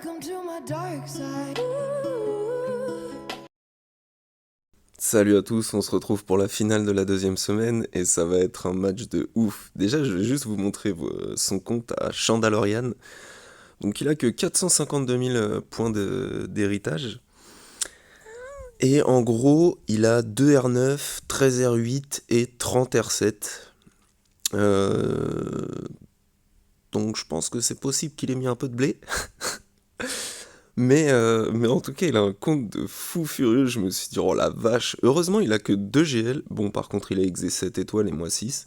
Welcome to my dark side. Salut à tous, on se retrouve pour la finale de la deuxième semaine et ça va être un match de ouf. Déjà, je vais juste vous montrer son compte à Chandalorian. Donc il a que 452 000 points d'héritage. Et en gros, il a 2 R9, 13 R8 et 30 R7. Euh, donc je pense que c'est possible qu'il ait mis un peu de blé. Mais en tout cas, il a un compte de fou furieux. Je me suis dit, oh la vache. Heureusement, il a que 2 GL. Bon, par contre, il a exé 7 étoiles et moi 6.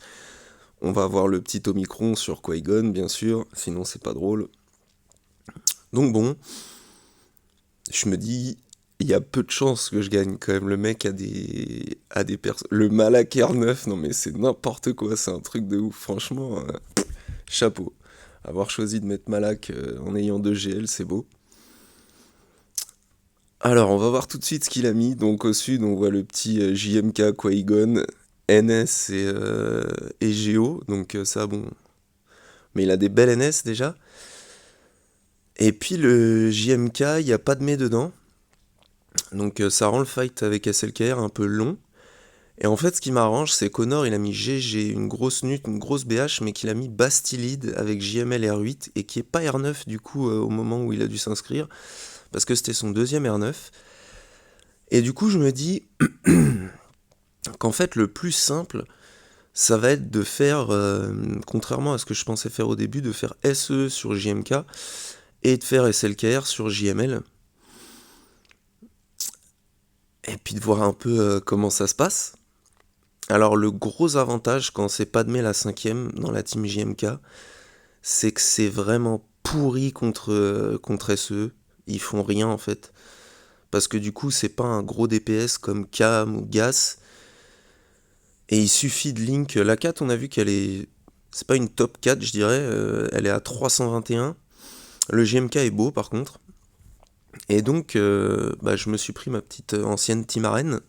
On va avoir le petit Omicron sur Qui-Gon, bien sûr. Sinon, c'est pas drôle. Donc bon, je me dis, il y a peu de chances que je gagne quand même. Le mec a des personnes. Le Malak R9, non mais c'est n'importe quoi. C'est un truc de ouf. Franchement, chapeau. Avoir choisi de mettre Malak en ayant 2 GL, c'est beau. Alors, on va voir tout de suite ce qu'il a mis. Donc, au sud, on voit le petit JMK Qui-Gon, NS et Geo. Donc, ça, bon. Mais il a des belles NS déjà. Et puis, le JMK, il n'y a pas de mets dedans. Donc, ça rend le fight avec SLKR un peu long. Et en fait, ce qui m'arrange, c'est qu'Honor, il a mis GG, une grosse NUT, une grosse BH, mais qu'il a mis Bastillide avec JML R8 et qui est pas R9 du coup au moment où il a dû s'inscrire. Parce que c'était son deuxième R9. Et du coup, je me dis qu'en fait, le plus simple, ça va être de faire, contrairement à ce que je pensais faire au début, de faire SE sur JMK et de faire SLKR sur JML. Et puis de voir un peu comment ça se passe. Alors le gros avantage quand c'est Padmé la cinquième dans la team JMK, c'est que c'est vraiment pourri contre SE. Ils font rien en fait. Parce que du coup c'est pas un gros DPS comme Cam ou Gas. Et il suffit de link. La 4 on a vu qu'elle est... C'est pas une top 4 je dirais. Elle est à 321. Le GMK est beau par contre. Et donc je me suis pris ma petite ancienne team arène.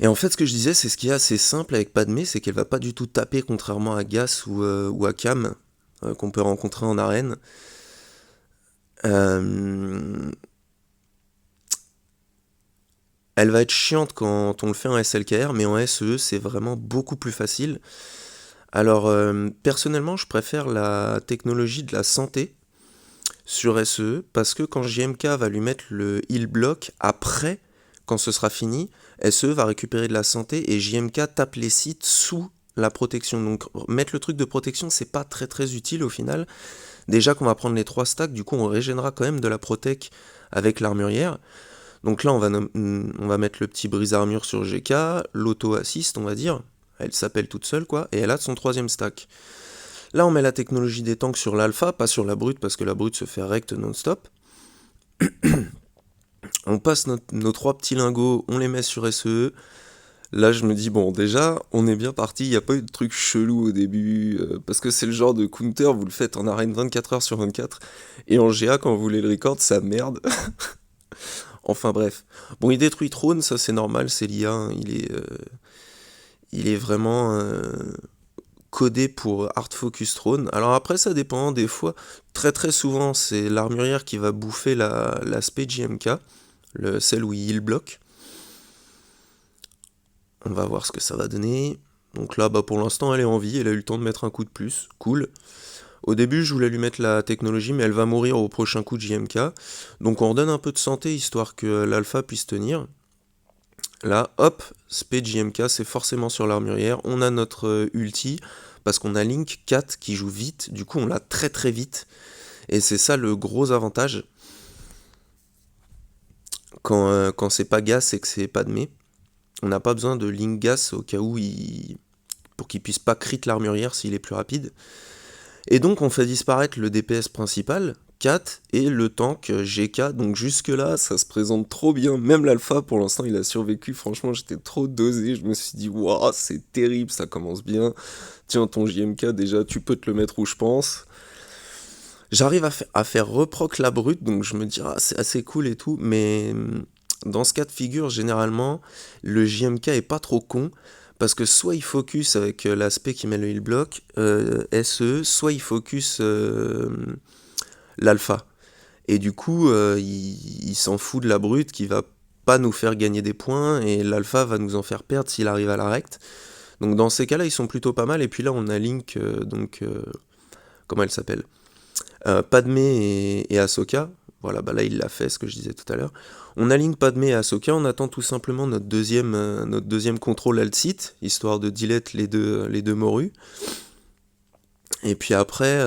Et en fait, ce que je disais, c'est ce qui est assez simple avec Padmé, c'est qu'elle va pas du tout taper, contrairement à Gas ou à Cam, qu'on peut rencontrer en arène. Euh, Elle va être chiante quand on le fait en SLKR, mais en SE, c'est vraiment beaucoup plus facile. Alors, personnellement, je préfère la technologie de la santé sur SE, parce que quand JMK va lui mettre le heal block, après, quand ce sera fini, SE va récupérer de la santé et JMK tape les sites sous la protection. Donc mettre le truc de protection, c'est pas très très utile au final. Déjà qu'on va prendre les 3 stacks, du coup on régénera quand même de la protec avec l'armurière. Donc là on va mettre le petit brise armure sur GK, l'auto assist on va dire. Elle s'appelle toute seule quoi, et elle a son 3ème stack. Là on met la technologie des tanks sur l'alpha, pas sur la brute parce que la brute se fait rect non-stop. On passe nos 3 petits lingots, on les met sur SE. Là, je me dis, bon, déjà, on est bien parti, il n'y a pas eu de truc chelou au début, parce que c'est le genre de counter, vous le faites en arène 24 heures sur 24, et en GA, quand vous voulez le record, ça merde. Enfin bref. Bon, il détruit Throne, ça c'est normal, c'est l'IA, hein, il est vraiment codé pour hard focus Throne. Alors après, ça dépend, des fois, très très souvent, c'est l'armurière qui va bouffer l'aspect JMK, celle où il bloque. On va voir ce que ça va donner. Donc là, pour l'instant, elle est en vie, elle a eu le temps de mettre un coup de plus. Cool. Au début, je voulais lui mettre la technologie, mais elle va mourir au prochain coup de JMK. Donc on redonne un peu de santé, histoire que l'alpha puisse tenir. Là, hop, speed JMK, c'est forcément sur l'armurière. On a notre ulti, parce qu'on a Link 4 qui joue vite. Du coup, on l'a très très vite. Et c'est ça le gros avantage. Quand c'est pas Gas et que c'est pas de Padmé. On n'a pas besoin de Link Gas au cas où pour qu'il puisse pas crit l'armurière s'il est plus rapide. Et donc on fait disparaître le DPS principal, 4, et le tank GK. Donc jusque là, ça se présente trop bien. Même l'alpha, pour l'instant, il a survécu. Franchement, j'étais trop dosé. Je me suis dit, waouh, c'est terrible, ça commence bien. Tiens, ton JMK, déjà, tu peux te le mettre où je pense. J'arrive à faire reproc la brute, donc je me dis, ah, c'est assez cool et tout, mais dans ce cas de figure, généralement, le JMK est pas trop con, parce que soit il focus avec l'aspect qui met le heal block, SE, soit il focus l'alpha. Et du coup, il s'en fout de la brute qui va pas nous faire gagner des points, et l'alpha va nous en faire perdre s'il arrive à la recte. Donc dans ces cas-là, ils sont plutôt pas mal. Et puis là, on a Link, comment elle s'appelle Padmé et Ahsoka. Voilà, bah là, il l'a fait, ce que je disais tout à l'heure. On a Link, Padmé et Ahsoka. On attend tout simplement notre deuxième contrôle alt-site, histoire de delete les deux morues. Et puis après,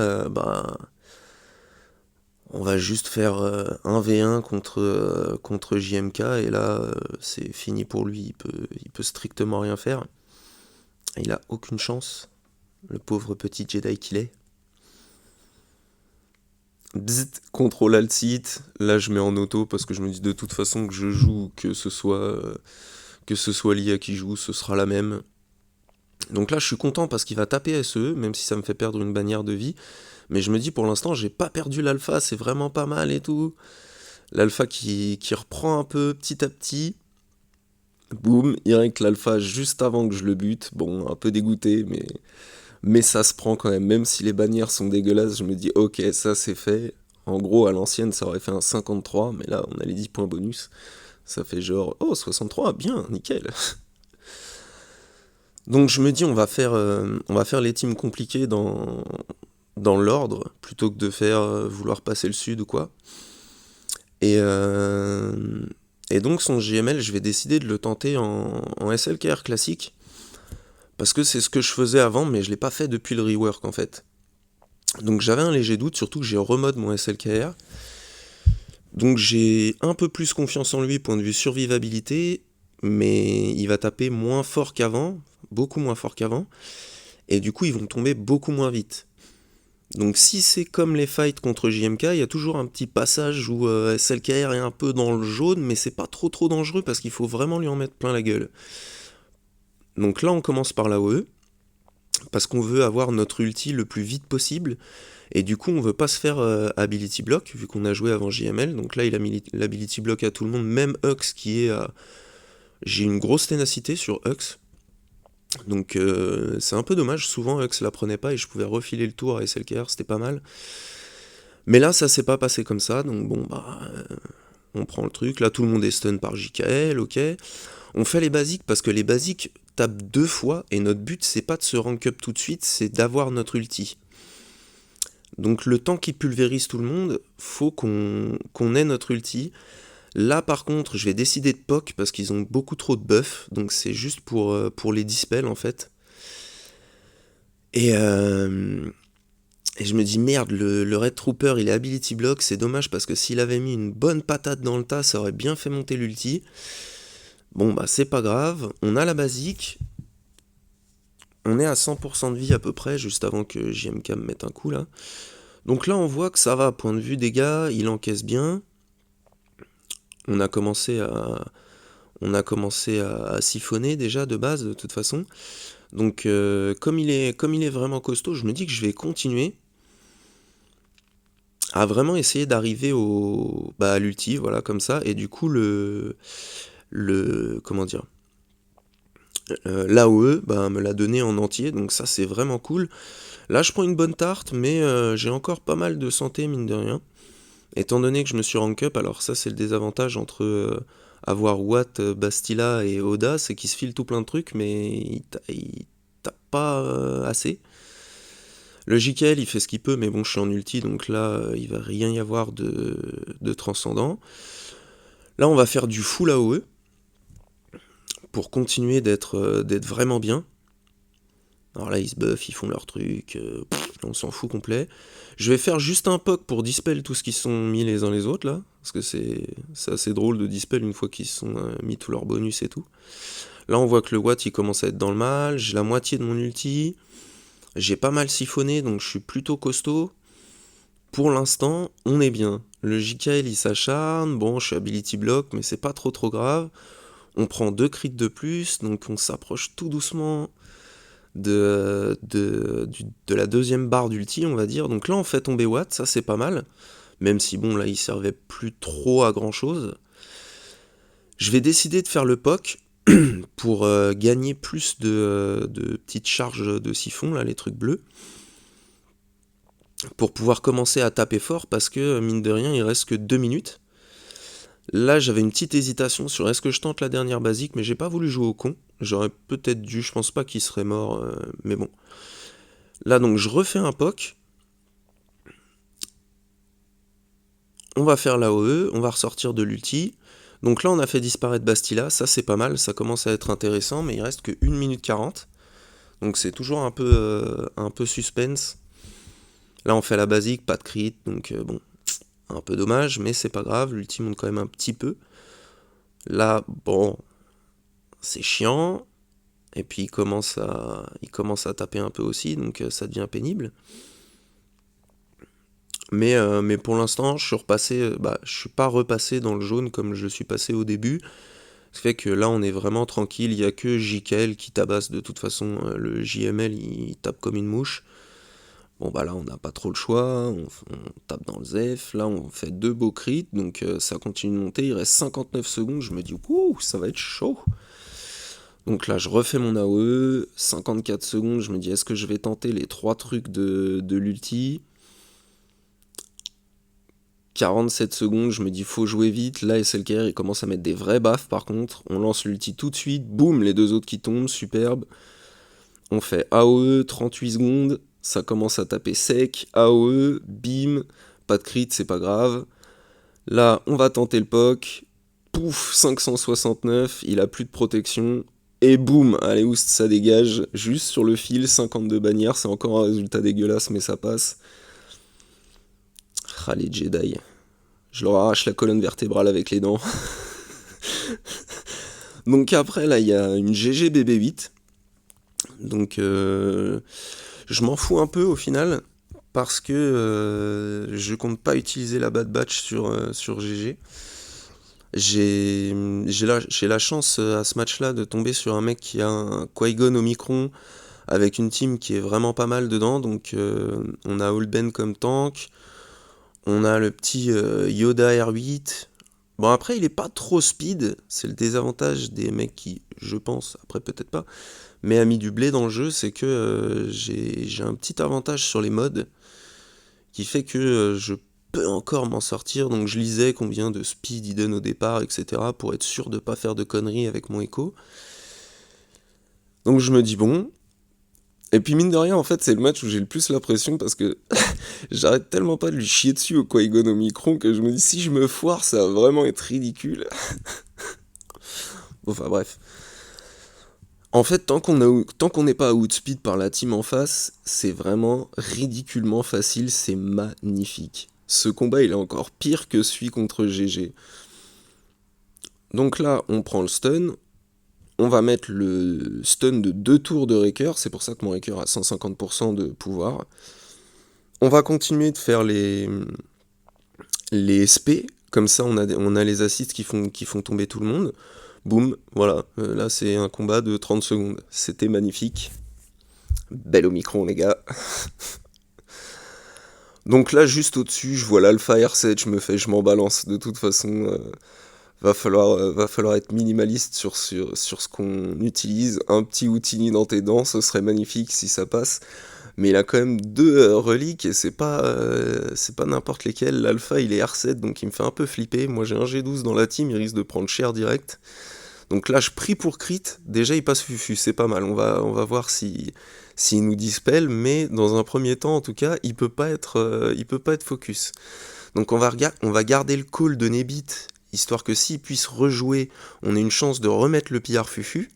on va juste faire 1v1 contre JMK, et là, c'est fini pour lui. Il peut strictement rien faire. Il a aucune chance, le pauvre petit Jedi qu'il est. Bzzzt, contrôle alt site. Là, je mets en auto parce que je me dis de toute façon que je joue, que ce soit l'IA qui joue, ce sera la même. Donc là, je suis content parce qu'il va taper SE, même si ça me fait perdre une bannière de vie. Mais je me dis pour l'instant, j'ai pas perdu l'alpha, c'est vraiment pas mal et tout. L'alpha qui reprend un peu petit à petit. Boum, il règle l'alpha juste avant que je le bute. Bon, un peu dégoûté, mais ça se prend quand même. Même si les bannières sont dégueulasses, je me dis ok, ça c'est fait. En gros, à l'ancienne, ça aurait fait un 53, mais là, on a les 10 points bonus. Ça fait genre, oh, 63, bien, nickel. Donc je me dis, on va faire les teams compliquées dans l'ordre, plutôt que de faire vouloir passer le sud ou quoi. Et donc son GML, je vais décider de le tenter en SLKR classique, parce que c'est ce que je faisais avant, mais je l'ai pas fait depuis le rework en fait. Donc j'avais un léger doute, surtout que j'ai remode mon SLKR. Donc j'ai un peu plus confiance en lui point de vue survivabilité, mais il va taper moins fort qu'avant, beaucoup moins fort qu'avant, et du coup ils vont tomber beaucoup moins vite. Donc si c'est comme les fights contre JMK, il y a toujours un petit passage où SLKR est un peu dans le jaune, mais c'est pas trop dangereux parce qu'il faut vraiment lui en mettre plein la gueule. Donc là on commence par la OE, parce qu'on veut avoir notre ulti le plus vite possible, et du coup on veut pas se faire ability block, vu qu'on a joué avant JML, donc là il a mis l'ability block à tout le monde, même Hux qui est à... J'ai une grosse ténacité sur Hux, donc c'est un peu dommage, souvent Hux la prenait pas et je pouvais refiler le tour à SLKR, c'était pas mal. Mais là ça s'est pas passé comme ça, donc bon on prend le truc, là tout le monde est stun par JKL, ok. On fait les basiques parce que les basiques tapent 2 fois et notre but c'est pas de se rank up tout de suite, c'est d'avoir notre ulti. Donc le temps qu'ils pulvérisent tout le monde, faut qu'on ait notre ulti. Là par contre je vais décider de POC parce qu'ils ont beaucoup trop de buffs, donc c'est juste pour les dispel en fait. Et je me dis merde, le Red Trooper il est ability block, c'est dommage parce que s'il avait mis une bonne patate dans le tas, ça aurait bien fait monter l'ulti. Bon bah c'est pas grave, on a la basique. On est à 100% de vie à peu près, juste avant que JMK me mette un coup là. Donc là on voit que ça va, point de vue dégâts, il encaisse bien. On a commencé à siphonner déjà de base de toute façon. Donc comme il est vraiment costaud, je me dis que je vais continuer à vraiment essayer d'arriver à l'ulti, voilà, comme ça, et du coup comment dire, l'AOE me l'a donné en entier, donc ça c'est vraiment cool. Là je prends une bonne tarte, mais j'ai encore pas mal de santé mine de rien, étant donné que je me suis rank up. Alors ça c'est le désavantage entre avoir Watt, Bastila et Oda, c'est qu'il se file tout plein de trucs, mais il tape pas assez. Le JKL il fait ce qu'il peut, mais bon je suis en ulti, donc là il va rien y avoir de transcendant. Là on va faire du full AOE, pour continuer d'être vraiment bien. Alors là ils se buffent, ils font leur truc, on s'en fout complet. Je vais faire juste un POC pour dispel tout ce qu'ils sont mis les uns les autres là, parce que c'est assez drôle de dispel une fois qu'ils se sont mis tous leurs bonus et tout. Là on voit que le Watt il commence à être dans le mal, j'ai la moitié de mon ulti, j'ai pas mal siphonné donc je suis plutôt costaud. Pour l'instant on est bien. Le JKL il s'acharne, bon je suis ability block mais c'est pas trop grave. On prend 2 crits de plus, donc on s'approche tout doucement de la deuxième barre d'ulti, on va dire. Donc là on fait tomber Watt, ça c'est pas mal, même si bon là il servait plus trop à grand chose. Je vais décider de faire le POC pour gagner plus de petites charges de siphon, là les trucs bleus. pour pouvoir commencer à taper fort, parce que mine de rien, il reste que 2 minutes. Là, j'avais une petite hésitation sur est-ce que je tente la dernière basique, mais j'ai pas voulu jouer au con. J'aurais peut-être dû, je pense pas qu'il serait mort, mais bon. Là, donc, je refais un POC. On va faire l'AOE, on va ressortir de l'ulti. Donc là, on a fait disparaître Bastila, ça c'est pas mal, ça commence à être intéressant, mais il reste que 1 minute 40. Donc c'est toujours un peu suspense. Là, on fait la basique, pas de crit, donc bon, un peu dommage, mais c'est pas grave, l'ulti monte quand même un petit peu. Là, bon, c'est chiant, et puis il commence à taper un peu aussi, donc ça devient pénible. Mais pour l'instant, je suis repassé, je suis pas repassé dans le jaune comme je suis passé au début. Ce qui fait que là, on est vraiment tranquille, il y a que JKL qui tabasse de toute façon, le JML, il tape comme une mouche. Bon bah là on n'a pas trop le choix, on tape dans le ZEF, là on fait 2 beaux crits, donc ça continue de monter, il reste 59 secondes, je me dis ouh ça va être chaud. Donc là je refais mon AOE, 54 secondes, je me dis est-ce que je vais tenter les 3 trucs de l'ulti. 47 secondes, je me dis faut jouer vite, là SLKR il commence à mettre des vrais baffes par contre, on lance l'ulti tout de suite, boum, les 2 autres qui tombent, superbe. On fait AOE, 38 secondes, ça commence à taper sec, AOE, bim, pas de crit, c'est pas grave. Là, on va tenter le POC, pouf, 569, il a plus de protection, et boum, allez oust, ça dégage, juste sur le fil, 52 bannières, c'est encore un résultat dégueulasse, mais ça passe. Ah, les Jedi. Je leur arrache la colonne vertébrale avec les dents. Donc après, là, il y a une GG BB8. Donc, je m'en fous un peu au final, parce que je compte pas utiliser la Bad Batch sur GG. J'ai la chance à ce match-là de tomber sur un mec qui a un Qui-Gon Omicron avec une team qui est vraiment pas mal dedans. Donc, on a Holben comme tank, on a le petit Yoda R8. Bon, après, il est pas trop speed, c'est le désavantage des mecs qui, je pense, après peut-être pas, mais a mis du blé dans le jeu, c'est que j'ai un petit avantage sur les mods qui fait que je peux encore m'en sortir. Donc je lisais combien de speed il donne au départ, etc. pour être sûr de pas faire de conneries avec mon écho. Donc je me dis bon. Et puis mine de rien, en fait, c'est le match où j'ai le plus l'impression parce que j'arrête tellement pas de lui chier dessus au Qui-Gon Omicron que je me dis si je me foire, ça va vraiment être ridicule. Enfin bref. En fait, tant qu'on n'est pas outspeed par la team en face, c'est vraiment ridiculement facile, c'est magnifique. Ce combat, il est encore pire que celui contre GG. Donc là, on prend le stun, on va mettre le stun de 2 tours de Wrecker, c'est pour ça que mon Wrecker a 150% de pouvoir. On va continuer de faire les SP, comme ça on a les assists qui font tomber tout le monde. Boum, voilà, là c'est un combat de 30 secondes. C'était magnifique. Belle Omicron, les gars. Donc là, juste au-dessus, je vois l'Alpha R7, je m'en balance. De toute façon, va falloir être minimaliste sur ce qu'on utilise. Un petit Houdini dans tes dents, ce serait magnifique si ça passe. Mais il a quand même 2 reliques et c'est pas n'importe lesquels. L'Alpha, il est R7, donc il me fait un peu flipper. Moi, j'ai un G12 dans la team, il risque de prendre cher direct. Donc là, je prie pour crit. Déjà, il passe Fufu, c'est pas mal. On va voir s'il nous dispel, mais dans un premier temps, en tout cas, il peut pas être focus. Donc on va garder le call de Nebit, histoire que s'il puisse rejouer, on ait une chance de remettre le pillard Fufu.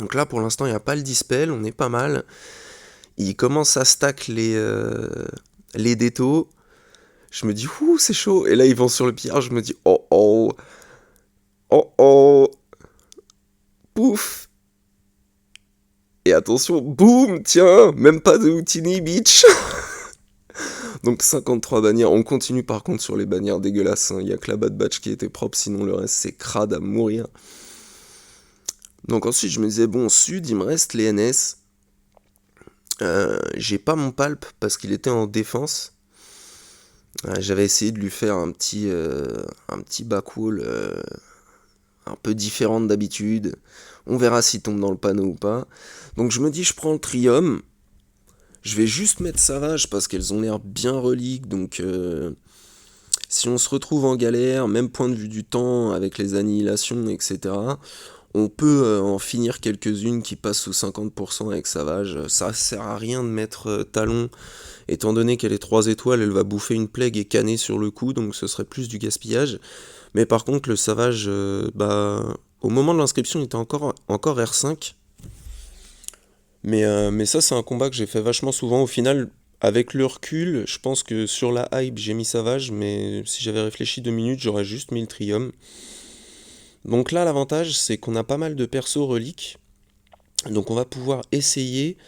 Donc là, pour l'instant, il n'y a pas le dispel, on est pas mal. Il commence à stack les détos. Je me dis, ouh, c'est chaud. Et là, ils vont sur le pillard, je me dis, oh oh. Oh oh. Pouf. Et attention, boum, tiens, même pas de Houdini, bitch. Donc 53 bannières, on continue par contre sur les bannières dégueulasses, il n'y a que la Bad Batch qui était propre, sinon le reste c'est crade à mourir. Donc ensuite je me disais, bon, sud, il me reste les NS. J'ai pas mon palp parce qu'il était en défense. J'avais essayé de lui faire un petit backwall un peu différent d'habitude. On verra s'il tombe dans le panneau ou pas. Donc je me dis, je prends le Trium. Je vais juste mettre Savage parce qu'elles ont l'air bien reliques, donc si on se retrouve en galère, même point de vue du temps, avec les annihilations, etc., on peut en finir quelques-unes qui passent sous 50% avec Savage. Ça sert à rien de mettre Talon, étant donné qu'elle est 3 étoiles, elle va bouffer une plague et canner sur le coup, donc ce serait plus du gaspillage. Mais par contre, le Savage, au moment de l'inscription, il était encore R5. Mais ça, c'est un combat que j'ai fait vachement souvent. Au final, avec le recul, je pense que sur la hype, j'ai mis Savage, mais si j'avais réfléchi 2 minutes, j'aurais juste mis le Trium. Donc là, l'avantage, c'est qu'on a pas mal de persos reliques. Donc on va pouvoir essayer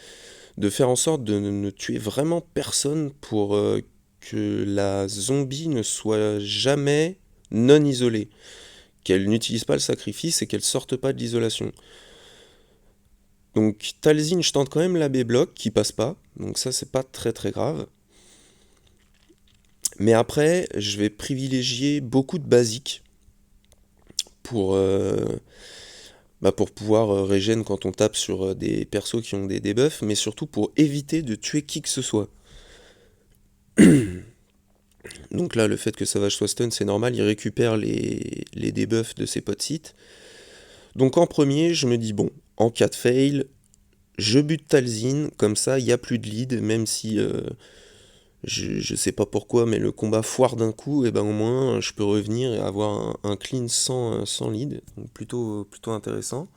de faire en sorte de ne tuer vraiment personne pour que la zombie ne soit jamais non isolée. Qu'elle n'utilise pas le sacrifice et qu'elle sorte pas de l'isolation. Donc Talzin, je tente quand même la B-block qui passe pas, donc ça c'est pas très très grave. Mais après, je vais privilégier beaucoup de basiques pour, pour pouvoir régène quand on tape sur des persos qui ont des debuffs, mais surtout pour éviter de tuer qui que ce soit. Donc là, le fait que Savage soit stun, c'est normal, il récupère les debuffs de ses potes sites. Donc en premier, je me dis bon, en cas de fail, je bute Talzin, comme ça il n'y a plus de lead, même si je sais pas pourquoi, mais le combat foire d'un coup, et ben au moins je peux revenir et avoir un clean sans lead, donc plutôt intéressant.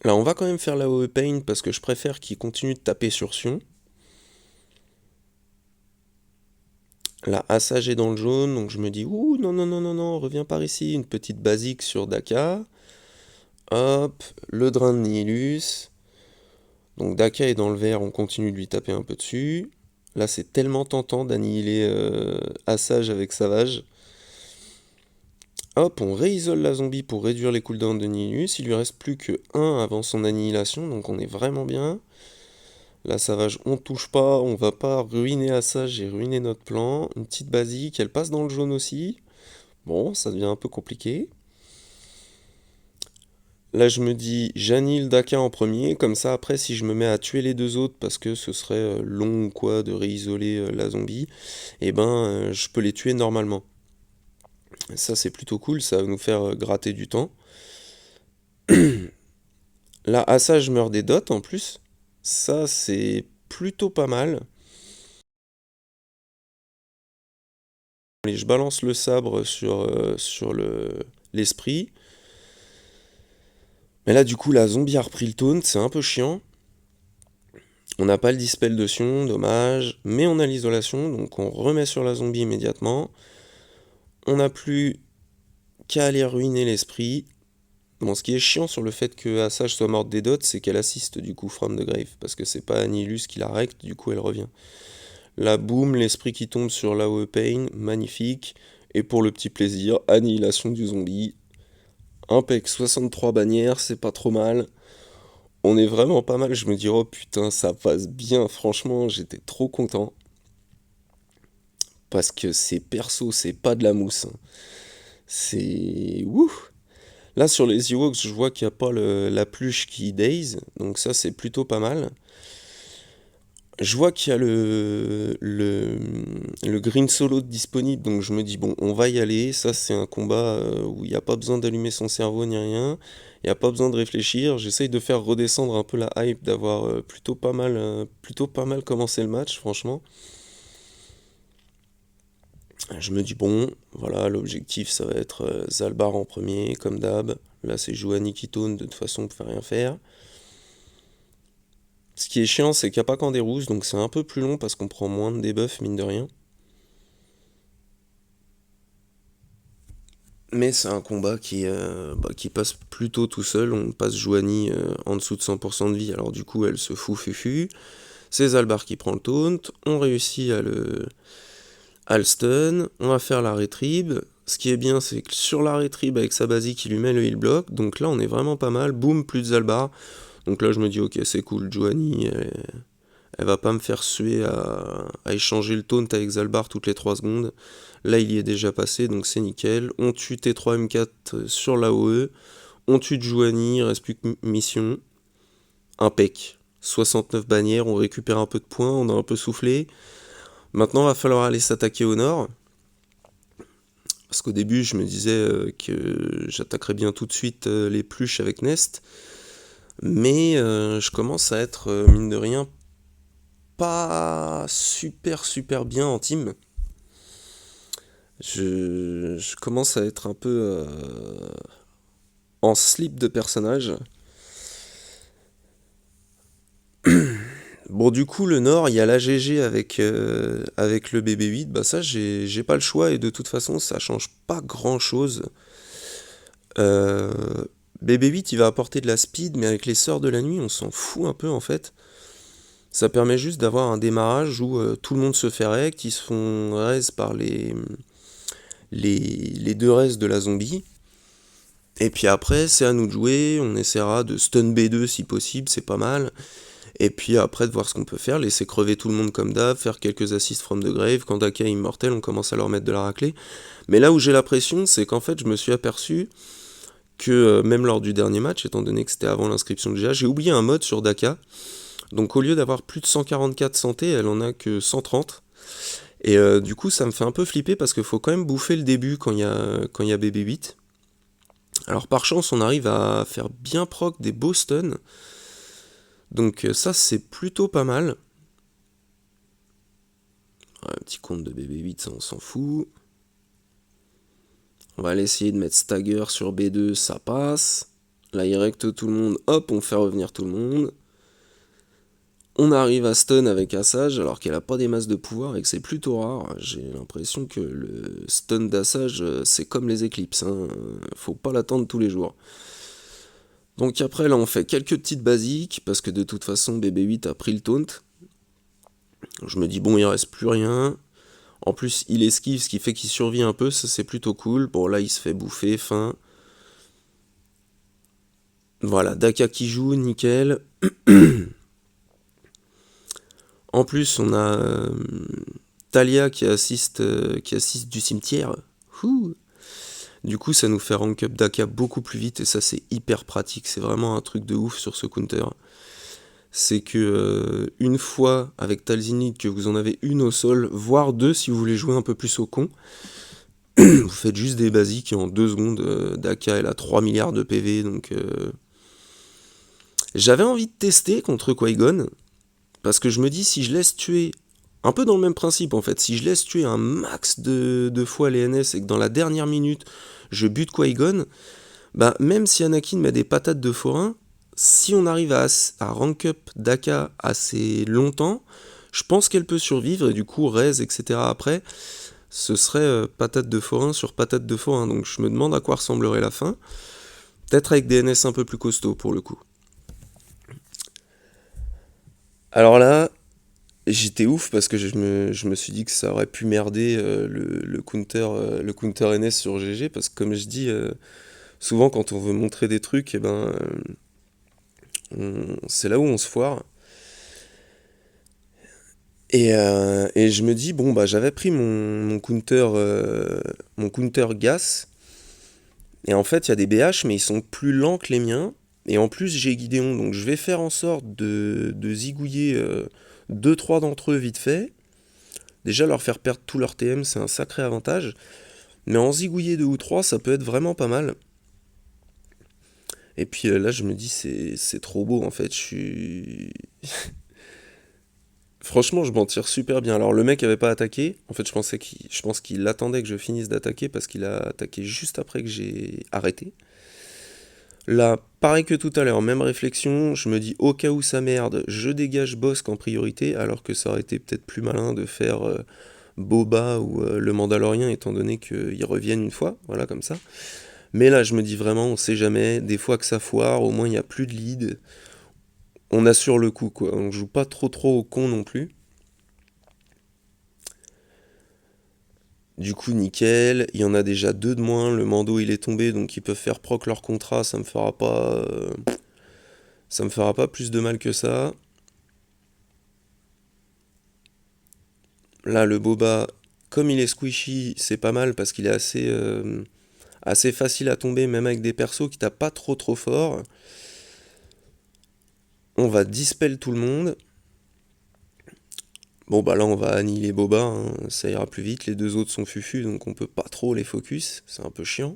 Là on va quand même faire la OE Pain parce que je préfère qu'il continue de taper sur Sion. Là Assage est dans le jaune, donc je me dis ouh non non non non non, reviens par ici, une petite basique sur Daka. Hop, le drain de Nihilus. Donc Daka est dans le vert, on continue de lui taper un peu dessus. Là c'est tellement tentant d'annihiler Assage avec Savage. Hop, on réisole la zombie pour réduire les cooldowns de Nihilus. Il lui reste plus que 1 avant son annihilation, donc on est vraiment bien. Là Savage, on touche pas, on va pas ruiner Assage et ruiner notre plan. Une petite basique, elle passe dans le jaune aussi. Bon, ça devient un peu compliqué. Là, je me dis, j'annihile Daka en premier, comme ça, après, si je me mets à tuer les deux autres, parce que ce serait long ou quoi de réisoler la zombie, eh ben, je peux les tuer normalement. Ça, c'est plutôt cool, ça va nous faire gratter du temps. Là, Assage meurt des dots en plus. Ça, c'est plutôt pas mal. Et je balance le sabre sur l'esprit. Mais là, du coup, la zombie a repris le taunt, c'est un peu chiant. On n'a pas le dispel de Sion, dommage, mais on a l'isolation, donc on remet sur la zombie immédiatement. On n'a plus qu'à aller ruiner l'esprit. Bon, ce qui est chiant sur le fait que Assage soit morte des dots, c'est qu'elle assiste du coup From the Grave, parce que c'est pas Nihilus qui la recte, du coup elle revient. Là, boum, l'esprit qui tombe sur l'AOE Pain, magnifique. Et pour le petit plaisir, annihilation du zombie. Impec, 63 bannières, c'est pas trop mal. On est vraiment pas mal, je me dis, oh putain, ça passe bien, franchement, j'étais trop content. Parce que ces persos, c'est pas de la mousse, hein. C'est... Ouh. Là, sur les Ewoks, je vois qu'il n'y a pas la pluche qui daze, donc ça, c'est plutôt pas mal. Je vois qu'il y a le Green Solo disponible, donc je me dis, bon, on va y aller. Ça, c'est un combat où il n'y a pas besoin d'allumer son cerveau ni rien. Il n'y a pas besoin de réfléchir. J'essaye de faire redescendre un peu la hype, d'avoir plutôt pas mal commencé le match, franchement. Je me dis, bon, voilà, l'objectif, ça va être Zalbar en premier, comme d'hab. Là, c'est Juani qui tourne, de toute façon, on peut rien faire. Ce qui est chiant, c'est qu'il n'y a pas qu'en des rousses, donc c'est un peu plus long parce qu'on prend moins de debuffs, mine de rien. Mais c'est un combat qui passe plutôt tout seul. On passe Juani en dessous de 100% de vie, alors du coup, elle se fout fufu. C'est Zalbar qui prend le taunt. On réussit à le stun. On va faire la retrieve. Ce qui est bien, c'est que sur la retrieve, avec sa basique, il lui met le heal block. Donc là, on est vraiment pas mal. Boum, plus de Zalbar. Donc là, je me dis, ok, c'est cool. Juani, elle va pas me faire suer à échanger le taunt avec Zalbar toutes les 3 secondes. Là, il y est déjà passé, donc c'est nickel. On tue T3M4 sur l'AOE. On tue Juani, il reste plus que mission. impec. 69 bannières, on récupère un peu de points, on a un peu soufflé. Maintenant, il va falloir aller s'attaquer au nord. Parce qu'au début, je me disais que j'attaquerais bien tout de suite les pluches avec Nest. Mais je commence à être, mine de rien, pas super bien en team. Je commence à être un peu en slip de personnage. Bon, du coup, le Nord, il y a l'AGG avec le BB-8. Bah, ça, j'ai pas le choix et de toute façon, ça change pas grand-chose. Euh, BB-8, il va apporter de la speed, mais avec les sorts de la nuit, on s'en fout un peu en fait. Ça permet juste d'avoir un démarrage où tout le monde se fait rect, ils se font raise par les deux restes de la zombie. Et puis après, c'est à nous de jouer, on essaiera de stun B2 si possible, c'est pas mal. Et puis après, de voir ce qu'on peut faire, laisser crever tout le monde comme d'hab, faire quelques assists from the grave. Quand Daka est immortel, on commence à leur mettre de la raclée. Mais là où j'ai la pression, c'est qu'en fait, je me suis aperçu que même lors du dernier match, étant donné que c'était avant l'inscription de GA, j'ai oublié un mode sur Daka. Donc au lieu d'avoir plus de 144 santé, elle en a que 130. Et du coup, ça me fait un peu flipper parce qu'il faut quand même bouffer le début quand il y a BB-8. Alors par chance, on arrive à faire bien proc des beaux stuns. Donc ça, c'est plutôt pas mal. Ouais, un petit compte de BB-8, ça on s'en fout. On va aller essayer de mettre Stagger sur B2, ça passe. Là, il recte tout le monde, hop, on fait revenir tout le monde. On arrive à stun avec Assage alors qu'elle a pas des masses de pouvoir et que c'est plutôt rare. J'ai l'impression que le stun d'Assage, c'est comme les éclipses, hein. Faut pas l'attendre tous les jours. Donc après, là, on fait quelques petites basiques parce que de toute façon, BB-8 a pris le taunt. Je me dis, bon, il reste plus rien. En plus, il esquive, ce qui fait qu'il survit un peu, ça c'est plutôt cool. Bon, là, il se fait bouffer, fin. Voilà, Daka qui joue, nickel. En plus, on a Talia qui assiste du cimetière. Ouh. Du coup, ça nous fait rank up Daka beaucoup plus vite et ça, c'est hyper pratique. C'est vraiment un truc de ouf sur ce counter. C'est que une fois avec Talzinid que vous en avez une au sol, voire deux si vous voulez jouer un peu plus au con, vous faites juste des basiques et en 2 secondes, Daka elle a 3 milliards de PV. Donc j'avais envie de tester contre Qui-Gon. Parce que je me dis, si je laisse tuer, un peu dans le même principe en fait, si je laisse tuer un max de fois les NS et que dans la dernière minute, je bute Qui-Gon, bah même si Anakin met des patates de forain, si on arrive à rank up Daka assez longtemps, je pense qu'elle peut survivre et du coup, raise, etc. après, ce serait patate de forain sur patate de forain. Donc je me demande à quoi ressemblerait la fin. Peut-être avec des NS un peu plus costauds pour le coup. Alors là, j'étais ouf parce que je me suis dit que ça aurait pu merder le counter NS sur GG parce que comme je dis, souvent quand on veut montrer des trucs, et ben, c'est là où on se foire. Et je me dis, bon, bah j'avais pris mon counter gas, et en fait il y a des BH mais ils sont plus lents que les miens, et en plus j'ai Gideon, donc je vais faire en sorte de zigouiller 2-3 d'entre eux vite fait. Déjà, leur faire perdre tout leur TM, c'est un sacré avantage. Mais en zigouiller 2 ou 3, ça peut être vraiment pas mal. Et puis là, je me dis, c'est trop beau en fait. Je suis. Franchement, je m'en tire super bien. Alors, le mec avait pas attaqué. En fait, je pense qu'il attendait que je finisse d'attaquer parce qu'il a attaqué juste après que j'ai arrêté. Là, pareil que tout à l'heure, même réflexion. Je me dis, au cas où ça merde, je dégage Bossk en priorité. Alors que ça aurait été peut-être plus malin de faire. Boba ou le Mandalorien, étant donné qu'ils reviennent une fois, voilà, comme ça. Mais là, je me dis vraiment, on sait jamais, des fois que ça foire, au moins il n'y a plus de lead. On assure le coup, quoi. On joue pas trop au con non plus. Du coup, nickel. Il y en a déjà 2 de moins. Le Mando, il est tombé, donc ils peuvent faire proc leur contrat. Ça me fera pas plus de mal que ça. Là, le Boba, comme il est squishy, c'est pas mal parce qu'il est assez facile à tomber, même avec des persos qui tapent pas trop fort. on va dispel tout le monde. Bon bah là on va annihiler Boba, hein, ça ira plus vite, les deux autres sont fufus donc on peut pas trop les focus, c'est un peu chiant.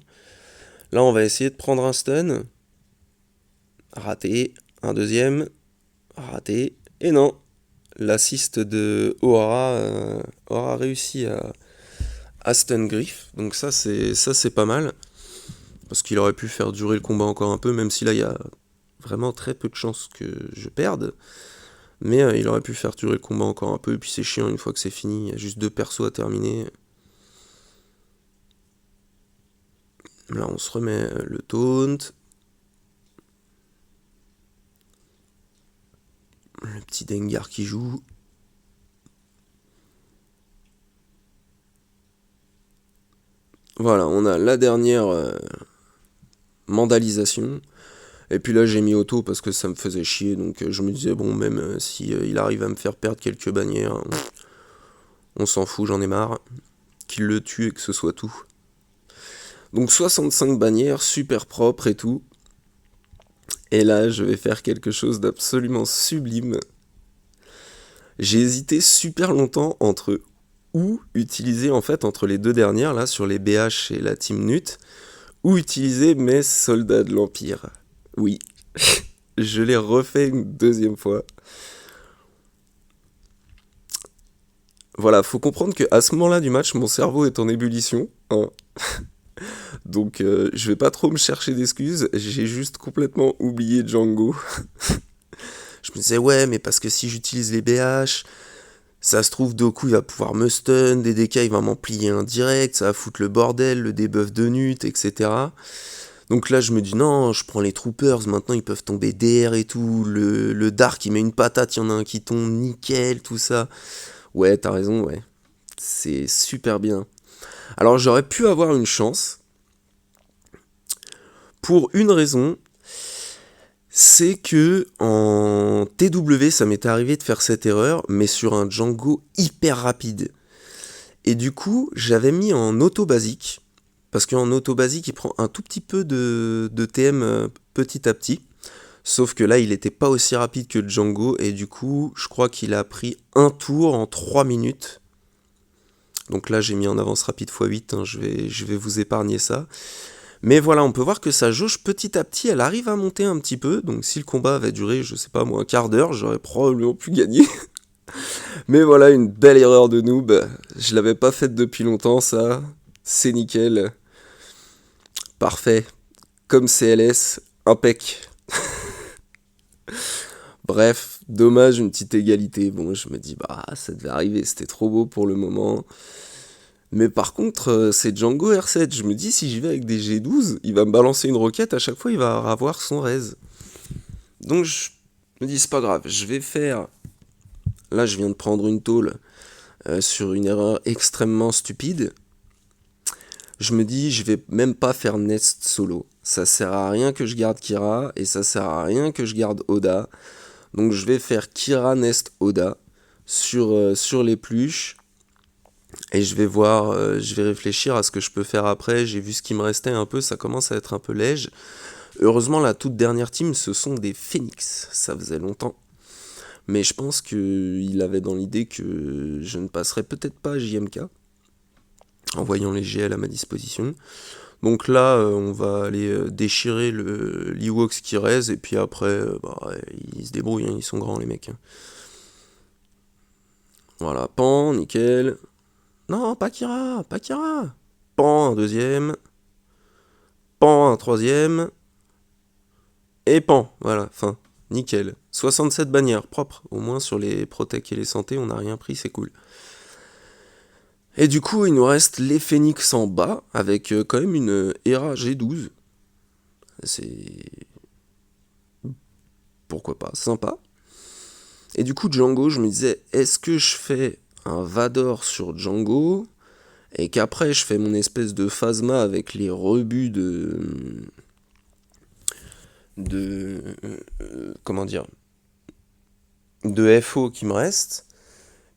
Là on va essayer de prendre un stun, raté, un deuxième, raté, et non, l'assist de O'Hara aura réussi à stun Griff, donc ça c'est pas mal, parce qu'il aurait pu faire durer le combat encore un peu, même si là il y a vraiment très peu de chances que je perde. Mais il aurait pu faire durer le combat encore un peu, et puis c'est chiant une fois que c'est fini, il y a juste 2 persos à terminer. Là on se remet le taunt. Le petit Dengar qui joue. Voilà, on a la dernière mandalisation. Et puis là j'ai mis auto parce que ça me faisait chier, donc je me disais bon même si il arrive à me faire perdre quelques bannières, on s'en fout, j'en ai marre. Qu'il le tue et que ce soit tout. Donc 65 bannières, super propre et tout. Et là je vais faire quelque chose d'absolument sublime. J'ai hésité super longtemps entre où utiliser en fait entre les deux dernières là sur les BH et la Team Nut, où utiliser mes soldats de l'Empire. Oui, je l'ai refait une deuxième fois. Voilà, faut comprendre qu'à ce moment-là du match, mon cerveau est en ébullition, hein. Donc je vais pas trop me chercher d'excuses, j'ai juste complètement oublié Django. Je me disais ouais mais parce que si j'utilise les BH, ça se trouve Doku il va pouvoir me stun, DDK il va m'en plier un direct, ça va foutre le bordel, le debuff de Nut, etc. Donc là je me dis non, je prends les troopers, maintenant ils peuvent tomber DR et tout, le Dark il met une patate, il y en a un qui tombe, nickel, tout ça. Ouais t'as raison, ouais. C'est super bien. Alors j'aurais pu avoir une chance, pour une raison, c'est que en TW ça m'était arrivé de faire cette erreur, mais sur un Django hyper rapide. Et du coup j'avais mis en auto basique, parce qu'en auto basique il prend un tout petit peu de TM petit à petit. Sauf que là, il n'était pas aussi rapide que Django, et du coup, je crois qu'il a pris un tour en 3 minutes. Donc là, j'ai mis en avance rapide x8, hein, je vais vous épargner ça. Mais voilà, on peut voir que sa jauge, petit à petit, elle arrive à monter un petit peu. Donc si le combat avait duré, je sais pas moi, un quart d'heure, j'aurais probablement pu gagner. Mais voilà, une belle erreur de noob. Je l'avais pas faite depuis longtemps, ça. C'est nickel. Parfait. Comme CLS, impec. Bref, dommage, une petite égalité. Bon, je me dis, bah, ça devait arriver, c'était trop beau pour le moment. Mais par contre, c'est Django R7. Je me dis, si j'y vais avec des G12, il va me balancer une roquette, à chaque fois, il va avoir son raise. Donc, je me dis, c'est pas grave, je vais faire. Là, je viens de prendre une tôle sur une erreur extrêmement stupide. Je me dis, je vais même pas faire Nest solo. Ça sert à rien que je garde Kira, et ça sert à rien que je garde Oda. Donc je vais faire Kira Nest Oda sur les pluches. Et je vais voir, je vais réfléchir à ce que je peux faire après. J'ai vu ce qui me restait un peu, ça commence à être un peu léger. Heureusement, la toute dernière team, ce sont des Phoenix. Ça faisait longtemps. Mais je pense qu'il avait dans l'idée que je ne passerais peut-être pas à JMK, en voyant les GL à ma disposition. Donc là, on va aller déchirer l'Ewoks qui reste, et puis après, bah, ils se débrouillent, hein, ils sont grands les mecs. Hein. Voilà, Pan, nickel. Non, pas Kira, pas Kira. Pan, un deuxième. Pan, un troisième. Et Pan, voilà, fin. Nickel. 67 bannières, propre. Au moins sur les Protec et les santé, on n'a rien pris, c'est cool. Et du coup, il nous reste les Phoenix en bas, avec quand même une Hera G12. C'est... Pourquoi pas, sympa. Et du coup, Django, je me disais, est-ce que je fais un Vador sur Django, et qu'après je fais mon espèce de phasma avec les rebuts comment dire, de FO qui me reste.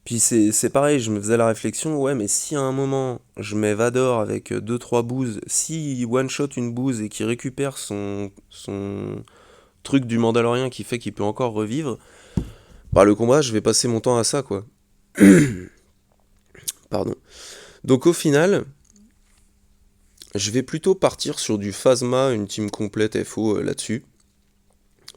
Puis c'est pareil, je me faisais la réflexion, ouais, mais si à un moment je mets Vador avec 2-3 boosts, si one shot une bouse et qu'il récupère son truc du Mandalorien qui fait qu'il peut encore revivre, bah le combat, je vais passer mon temps à ça, quoi. Pardon. Donc au final, je vais plutôt partir sur du Phasma, une team complète FO là-dessus.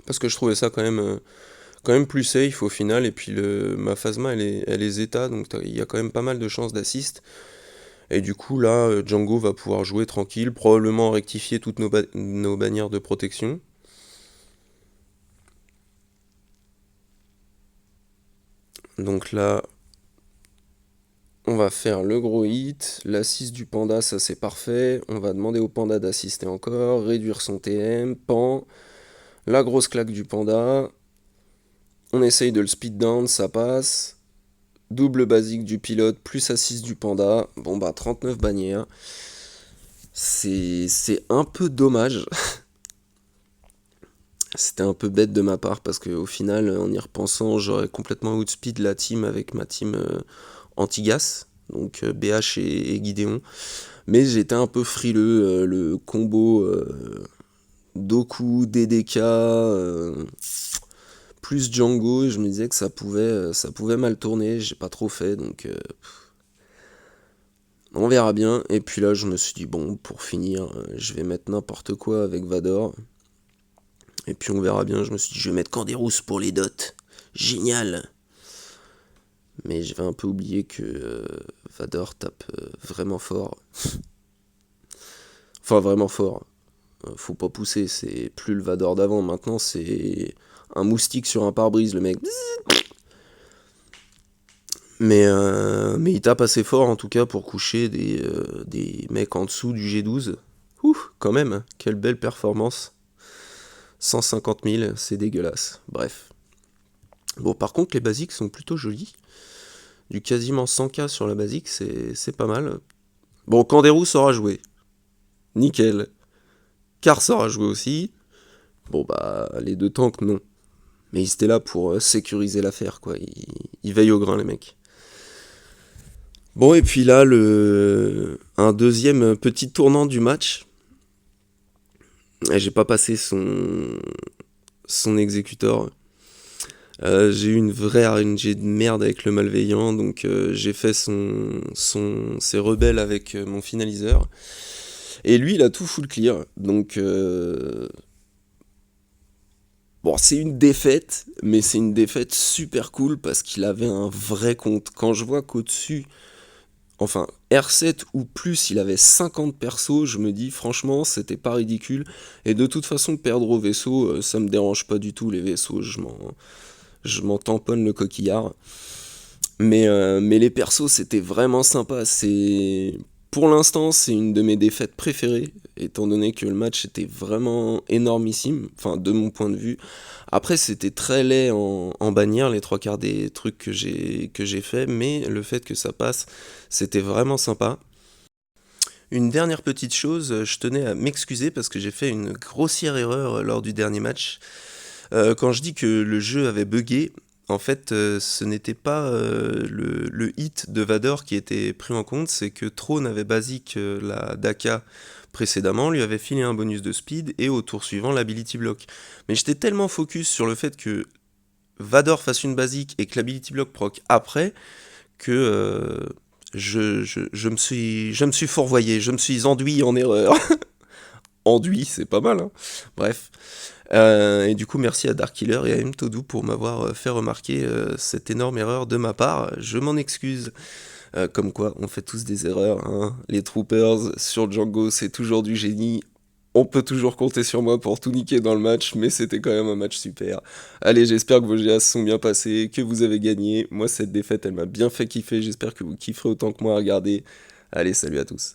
Parce que je trouvais ça quand même plus safe au final. Et puis ma Phasma, elle est Zeta, donc il y a quand même pas mal de chances d'assist. Et du coup, là, Django va pouvoir jouer tranquille, probablement rectifier toutes nos bannières de protection. Donc là, on va faire le gros hit, l'assist du panda, ça c'est parfait. On va demander au panda d'assister encore, réduire son TM, pan, la grosse claque du panda. On essaye de le speed down, ça passe. Double basique du pilote, plus assist du panda. Bon bah 39 bannières. C'est un peu dommage. C'était un peu bête de ma part parce qu'au final, en y repensant, j'aurais complètement outspeed la team avec ma team anti-gas, donc BH et Gideon. Mais j'étais un peu frileux, le combo Doku, DDK, plus Django, et je me disais que ça pouvait mal tourner, j'ai pas trop fait, donc on verra bien. Et puis là, je me suis dit, bon, pour finir, je vais mettre n'importe quoi avec Vador. Et puis on verra bien, je me suis dit, je vais mettre Canderous pour les dots. Génial! Mais j'avais un peu oublié que Vador tape vraiment fort. Enfin, vraiment fort. Faut pas pousser, c'est plus le Vador d'avant. Maintenant, c'est un moustique sur un pare-brise, le mec. Mais il tape assez fort, en tout cas, pour coucher des mecs en dessous du G12. Ouh, quand même, quelle belle performance. 150 000, c'est dégueulasse. Bref. Bon, par contre, les basiques sont plutôt jolis. Du quasiment 100k sur la basique, c'est pas mal. Bon, Canderous saura jouer. Nickel. Car saura jouer aussi. Bon, bah, les deux tanks, non. Mais ils étaient là pour sécuriser l'affaire, quoi. Ils veillent au grain, les mecs. Bon, et puis là, un deuxième petit tournant du match. Et j'ai pas passé son exécuteur. J'ai eu une vraie RNG de merde avec le malveillant, donc j'ai fait ses rebelles avec mon finaliseur. Et lui, il a tout full clear, donc bon, c'est une défaite, mais c'est une défaite super cool parce qu'il avait un vrai compte. Quand je vois qu'au-dessus, enfin R7 ou plus, il avait 50 persos, je me dis franchement, c'était pas ridicule. Et de toute façon, perdre au vaisseau, ça me dérange pas du tout, les vaisseaux, je m'en tamponne le coquillard. Mais les persos, c'était vraiment sympa. Pour l'instant, c'est une de mes défaites préférées, étant donné que le match était vraiment énormissime, enfin de mon point de vue. Après, c'était très laid en bannière, les trois quarts des trucs que j'ai fait, mais le fait que ça passe, c'était vraiment sympa. Une dernière petite chose, je tenais à m'excuser parce que j'ai fait une grossière erreur lors du dernier match. Quand je dis que le jeu avait buggé, en fait, ce n'était pas le hit de Vador qui était pris en compte, c'est que Throne avait basique la Daka précédemment, lui avait filé un bonus de speed et au tour suivant l'ability block. Mais j'étais tellement focus sur le fait que Vador fasse une basique et que l'ability block proc après que je me suis fourvoyé, je me suis enduit en erreur. Enduit, c'est pas mal, hein. Bref. Et du coup, merci à Darkkiller et à M-Todou pour m'avoir fait remarquer cette énorme erreur de ma part. Je m'en excuse. Comme quoi, on fait tous des erreurs, hein. Les troopers sur Django, c'est toujours du génie. On peut toujours compter sur moi pour tout niquer dans le match, mais c'était quand même un match super. Allez, j'espère que vos GA se sont bien passés, que vous avez gagné. Moi, cette défaite, elle m'a bien fait kiffer. J'espère que vous kifferez autant que moi à regarder. Allez, salut à tous.